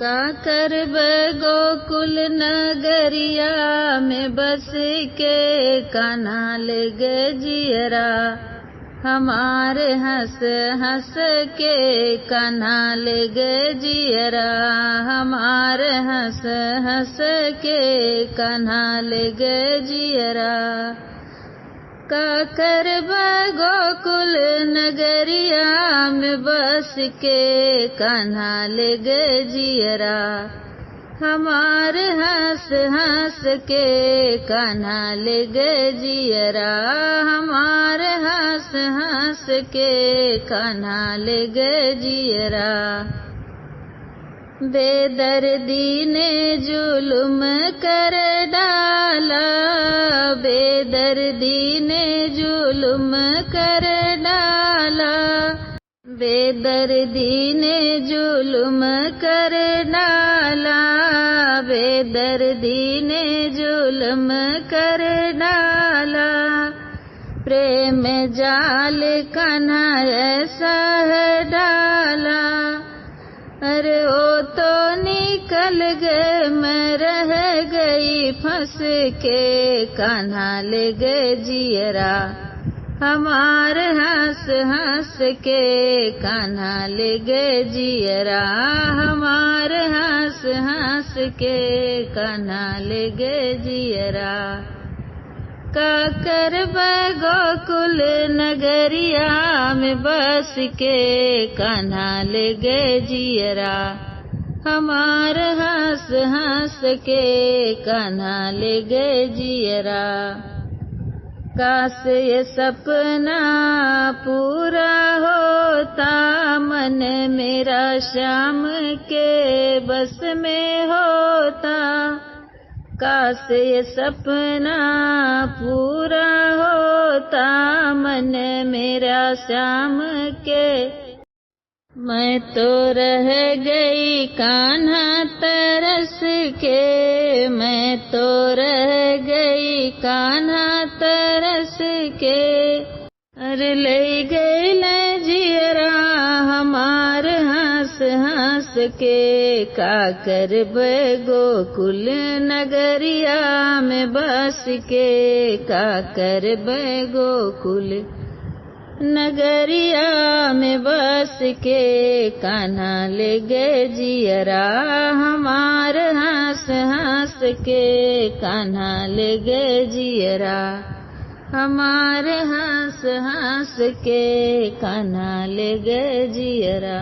का करब गोकुल नगरिया में बस के कान्हा लगे जियरा हमारे हंस हंस के कान्हा लगे जियरा हमारे हंस हंस के कान्हा लगे जियरा का करब गोकुल नगरिया में बस के कान्हा लगे जियरा हमारे हंस हंस के कान्हा लगे जियरा हमारे हंस हंस के कान्हा लगे जियरा बेदर्दी ने जुल्म कर डाला बेदर्दी ने जुल्म कर डाला बेदर्दी ने जुल्म कर डाला बेदर्दी ने जुल्म कर डाला प्रेम जाल कान्हा ऐसा डाला अरे ओ तो निकल गए मैं रह गई फंस के कान्हा लगे जियरा हमारे हंस हंस के कान्हा लगे जियरा हमारे हंस हंस के कान्हा लगे जियरा का करब गोकुल नगरिया में बस के कान्हा लगे जियरा हमारे हंस हंस के कान्हा लगे जियरा काश ये सपना पूरा होता मन मेरा श्याम के बस में होता काश ये सपना पूरा होता मन मेरा श्याम के मैं तो रह गई कान्हा तरस के मैं तो रह गई कान्हा तरस के अरे ले गई ले जियरा हमार हंस हंस के का करब गोकुल नगरिया में बस के का करब गोकुल नगरिया में बस के कान्हा लगे जियरा हमार हंस हंस के कान्हा लगे जियरा हमारे हंस हंस के कान्हा लगे जियरा।